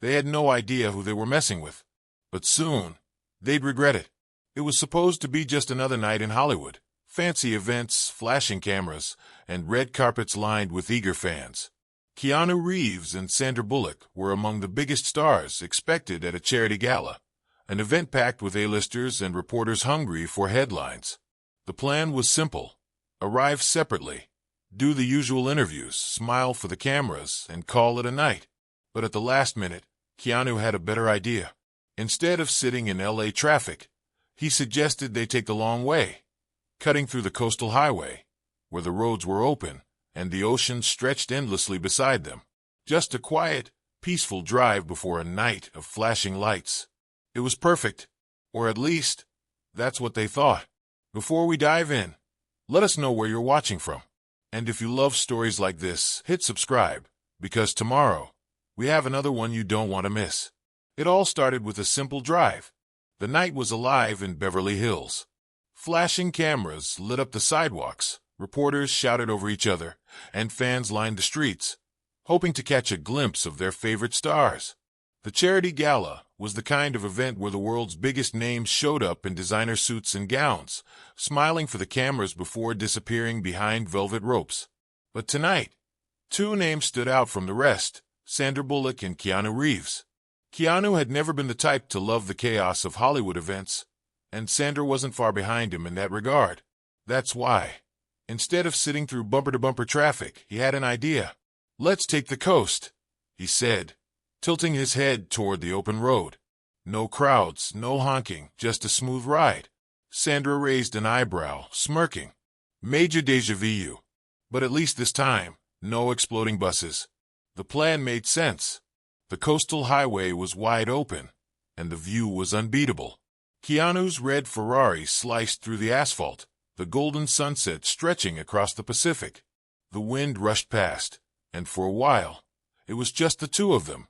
They had no idea who they were messing with. But soon, they'd regret it. It was supposed to be just another night in Hollywood. Fancy events, flashing cameras, and red carpets lined with eager fans. Keanu Reeves and Sandra Bullock were among the biggest stars expected at a charity gala, an event packed with A-listers and reporters hungry for headlines. The plan was simple. Arrive separately, do the usual interviews, smile for the cameras, and call it a night. But at the last minute, Keanu had a better idea. Instead of sitting in LA traffic, he suggested they take the long way, cutting through the coastal highway, where the roads were open and the ocean stretched endlessly beside them. Just a quiet, peaceful drive before a night of flashing lights. It was perfect, or at least, that's what they thought. Before we dive in, let us know where you're watching from. And if you love stories like this, hit subscribe, because tomorrow, we have another one you don't want to miss. It all started with a simple drive. The night was alive in Beverly Hills. Flashing cameras lit up the sidewalks, reporters shouted over each other, and fans lined the streets, hoping to catch a glimpse of their favorite stars. The charity gala was the kind of event where the world's biggest names showed up in designer suits and gowns, smiling for the cameras before disappearing behind velvet ropes. But tonight, two names stood out from the rest, Sandra Bullock and Keanu Reeves. Keanu had never been the type to love the chaos of Hollywood events, and Sandra wasn't far behind him in that regard. That's why, instead of sitting through bumper-to-bumper traffic, he had an idea. "Let's take the coast," he said, tilting his head toward the open road. No crowds, no honking, just a smooth ride. Sandra raised an eyebrow, smirking. Major déjà vu. But at least this time, no exploding buses. The plan made sense. The coastal highway was wide open, and the view was unbeatable. Keanu's red Ferrari sliced through the asphalt, the golden sunset stretching across the Pacific. The wind rushed past, and for a while, it was just the two of them,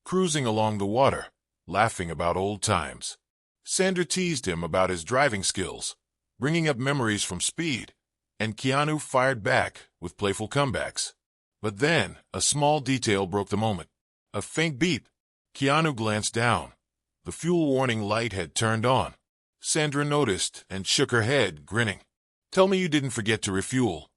cruising along the water, laughing about old times. Sandra teased him about his driving skills, bringing up memories from Speed, and Keanu fired back with playful comebacks. But then, a small detail broke the moment. A faint beep. Keanu glanced down. The fuel warning light had turned on. Sandra noticed and shook her head, grinning. "Tell me you didn't forget to refuel."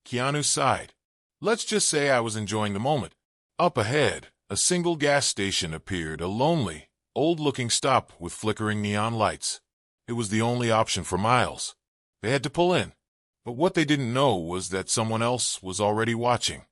Keanu sighed. "Let's just say I was enjoying the moment." Up ahead, a single gas station appeared, a lonely, old-looking stop with flickering neon lights. It was the only option for miles. They had to pull in. But what they didn't know was that someone else was already watching.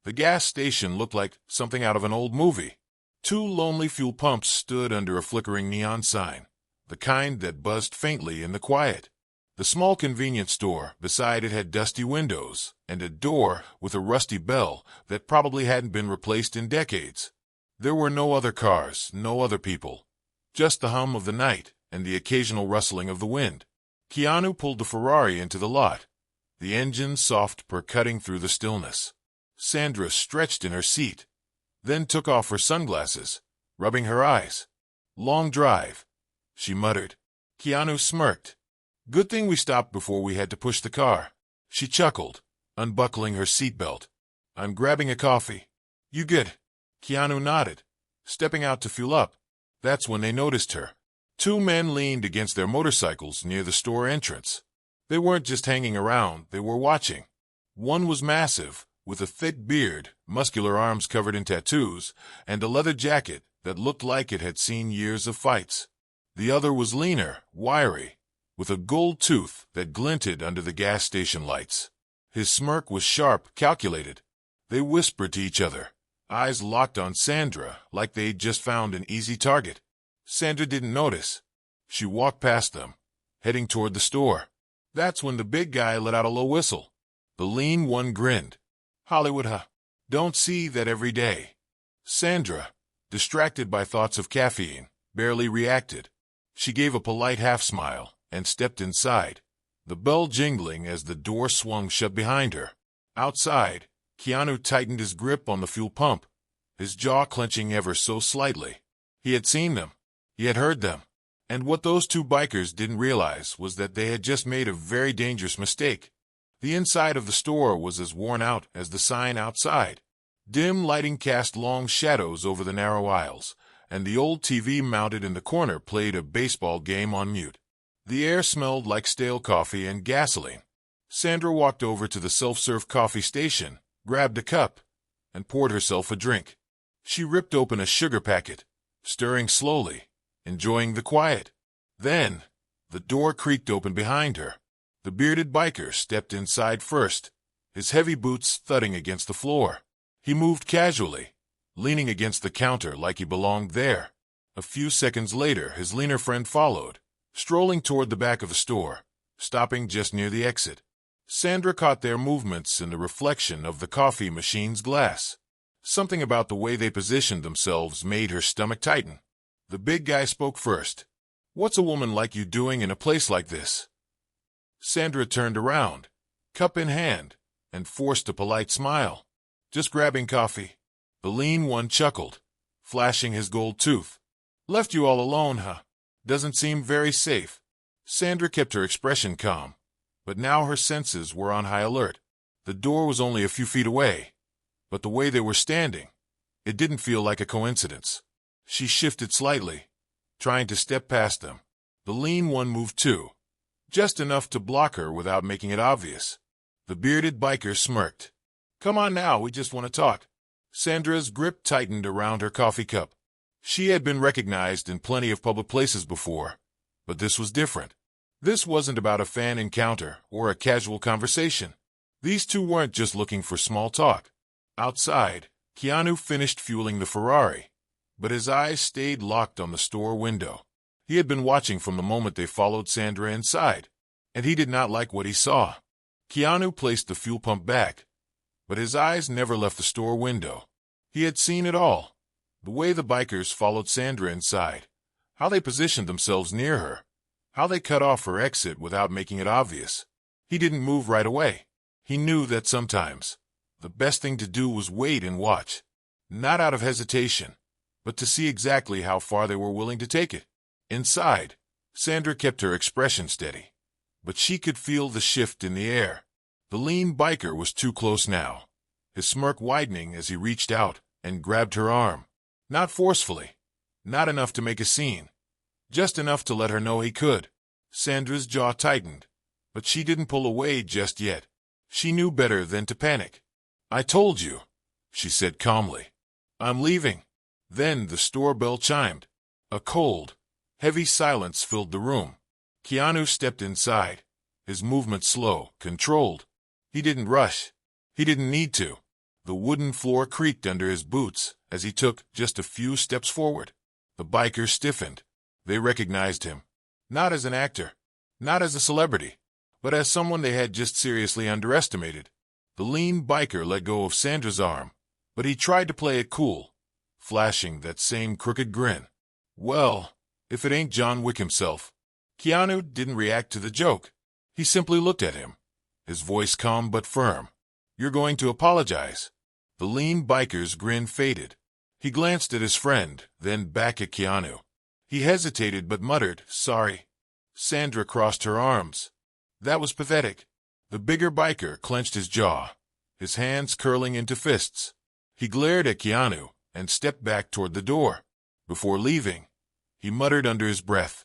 The gas station looked like something out of an old movie. Two lonely fuel pumps stood under a flickering neon sign, the kind that buzzed faintly in the quiet. The small convenience store beside it had dusty windows and a door with a rusty bell that probably hadn't been replaced in decades. There were no other cars, no other people, just the hum of the night and the occasional rustling of the wind. Keanu pulled the Ferrari into the lot, the engine soft purr cutting through the stillness. Sandra stretched in her seat, then took off her sunglasses, rubbing her eyes. "Long drive," she muttered. Keanu smirked. "Good thing we stopped before we had to push the car." She chuckled, unbuckling her seatbelt. "I'm grabbing a coffee." "You good?" Keanu nodded, stepping out to fuel up. That's when they noticed her. Two men leaned against their motorcycles near the store entrance. They weren't just hanging around, they were watching. One was massive, with a thick beard, muscular arms covered in tattoos, and a leather jacket that looked like it had seen years of fights. The other was leaner, wiry, with a gold tooth that glinted under the gas station lights. His smirk was sharp, calculated. They whispered to each other, eyes locked on Sandra like they'd just found an easy target. Sandra didn't notice. She walked past them, heading toward the store. That's when the big guy let out a low whistle. The lean one grinned. "Hollywood, huh? Don't see that every day." Sandra, distracted by thoughts of caffeine, barely reacted. She gave a polite half-smile and stepped inside, the bell jingling as the door swung shut behind her. Outside, Keanu tightened his grip on the fuel pump, his jaw clenching ever so slightly. He had seen them. He had heard them. And what those two bikers didn't realize was that they had just made a very dangerous mistake. The inside of the store was as worn out as the sign outside. Dim lighting cast long shadows over the narrow aisles, and the old TV mounted in the corner played a baseball game on mute. The air smelled like stale coffee and gasoline. Sandra walked over to the self-serve coffee station, grabbed a cup, and poured herself a drink. She ripped open a sugar packet, stirring slowly, enjoying the quiet. Then, the door creaked open behind her. The bearded biker stepped inside first, his heavy boots thudding against the floor. He moved casually, leaning against the counter like he belonged there. A few seconds later, his leaner friend followed, strolling toward the back of the store, stopping just near the exit. Sandra caught their movements in the reflection of the coffee machine's glass. Something about the way they positioned themselves made her stomach tighten. The big guy spoke first. "What's a woman like you doing in a place like this?" Sandra turned around, cup in hand, and forced a polite smile. "Just grabbing coffee." The lean one chuckled, flashing his gold tooth. "Left you all alone, huh? Doesn't seem very safe." Sandra kept her expression calm, but now her senses were on high alert. The door was only a few feet away, but the way they were standing, it didn't feel like a coincidence. She shifted slightly, trying to step past them. The lean one moved too, just enough to block her without making it obvious. The bearded biker smirked. "Come on now, we just want to talk." Sandra's grip tightened around her coffee cup. She had been recognized in plenty of public places before, but this was different. This wasn't about a fan encounter or a casual conversation. These two weren't just looking for small talk. Outside, Keanu finished fueling the Ferrari, but his eyes stayed locked on the store window. He had been watching from the moment they followed Sandra inside, and he did not like what he saw. Keanu placed the fuel pump back, but his eyes never left the store window. He had seen it all. The way the bikers followed Sandra inside, how they positioned themselves near her, how they cut off her exit without making it obvious. He didn't move right away. He knew that sometimes the best thing to do was wait and watch, not out of hesitation, but to see exactly how far they were willing to take it. Inside, Sandra kept her expression steady, but she could feel the shift in the air. The lean biker was too close now, his smirk widening as he reached out and grabbed her arm. Not forcefully, not enough to make a scene, just enough to let her know he could. Sandra's jaw tightened, but she didn't pull away just yet. She knew better than to panic. "I told you," she said calmly. "I'm leaving." Then the store bell chimed. A cold, heavy silence filled the room. Keanu stepped inside, his movement slow, controlled. He didn't rush. He didn't need to. The wooden floor creaked under his boots as he took just a few steps forward. The bikers stiffened. They recognized him, not as an actor, not as a celebrity, but as someone they had just seriously underestimated. The lean biker let go of Sandra's arm, but he tried to play it cool, flashing that same crooked grin. "Well, if it ain't John Wick himself." Keanu didn't react to the joke. He simply looked at him, his voice calm but firm. "You're going to apologize." The lean biker's grin faded. He glanced at his friend, then back at Keanu. He hesitated but muttered, "Sorry." Sandra crossed her arms. That was pathetic. The bigger biker clenched his jaw, his hands curling into fists. He glared at Keanu and stepped back toward the door. Before leaving, he muttered under his breath,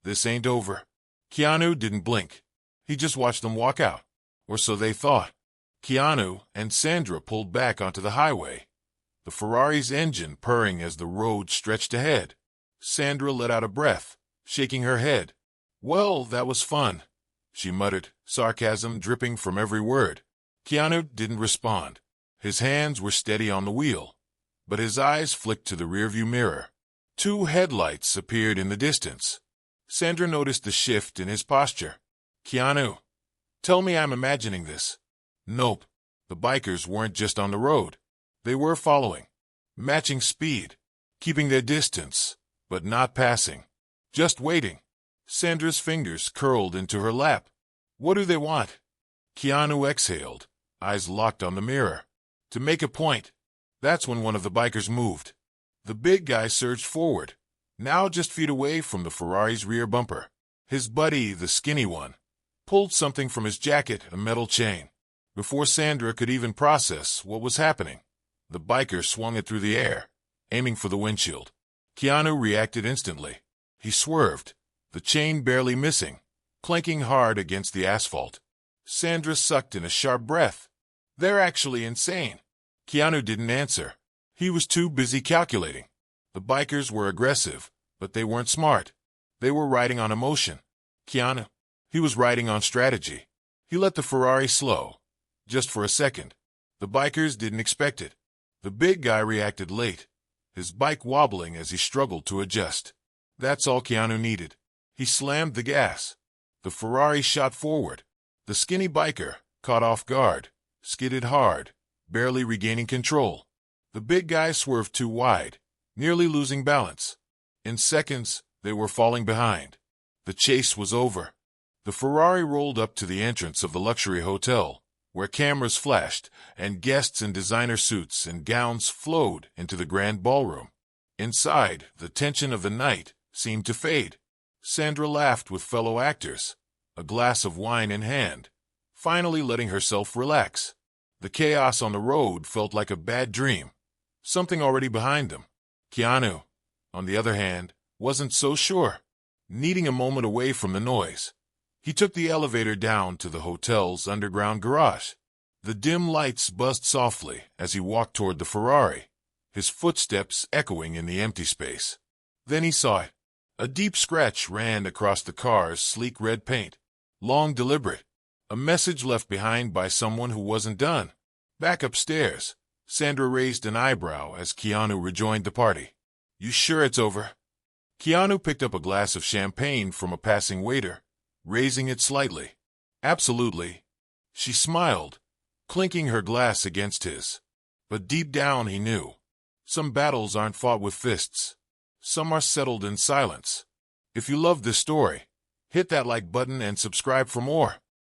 "This ain't over." Keanu didn't blink. He just watched them walk out, or so they thought. Keanu and Sandra pulled back onto the highway, the Ferrari's engine purring as the road stretched ahead. Sandra let out a breath, shaking her head. "Well, that was fun," she muttered, sarcasm dripping from every word. Keanu didn't respond. His hands were steady on the wheel, but his eyes flicked to the rearview mirror. Two headlights appeared in the distance. Sandra noticed the shift in his posture. "Keanu, tell me I'm imagining this." Nope. The bikers weren't just on the road. They were following, matching speed, keeping their distance, but not passing. Just waiting. Sandra's fingers curled into her lap. "What do they want?" Keanu exhaled, eyes locked on the mirror. "To make a point." That's when one of the bikers moved. The big guy surged forward, now just feet away from the Ferrari's rear bumper. His buddy, the skinny one, pulled something from his jacket, a metal chain. Before Sandra could even process what was happening, The biker swung it through the air, aiming for the windshield. Keanu reacted instantly. He swerved, the chain barely missing, clanking hard against the asphalt. Sandra sucked in a sharp breath. "They're actually insane." Keanu didn't answer. He was too busy calculating. The bikers were aggressive, but they weren't smart. They were riding on emotion. Keanu, he was riding on strategy. He let the Ferrari slow, just for a second. The bikers didn't expect it. The big guy reacted late, his bike wobbling as he struggled to adjust. That's all Keanu needed. He slammed the gas. The Ferrari shot forward. The skinny biker, caught off guard, skidded hard, barely regaining control. The big guy swerved too wide, nearly losing balance. In seconds, they were falling behind. The chase was over. The Ferrari rolled up to the entrance of the luxury hotel, where cameras flashed and guests in designer suits and gowns flowed into the grand ballroom. Inside, the tension of the night seemed to fade. Sandra laughed with fellow actors, a glass of wine in hand, finally letting herself relax. The chaos on the road felt like a bad dream, something already behind them. Keanu, on the other hand, wasn't so sure. Needing a moment away from the noise, he took the elevator down to the hotel's underground garage. The dim lights buzzed softly as he walked toward the Ferrari, his footsteps echoing in the empty space. Then he saw it. A deep scratch ran across the car's sleek red paint, long deliberate, a message left behind by someone who wasn't done. Back upstairs, Sandra raised an eyebrow as Keanu rejoined the party. "You sure it's over?" Keanu picked up a glass of champagne from a passing waiter, raising it slightly. "Absolutely." She smiled, clinking her glass against his. But deep down he knew. Some battles aren't fought with fists. Some are settled in silence. If you love this story, hit that like button and subscribe for more.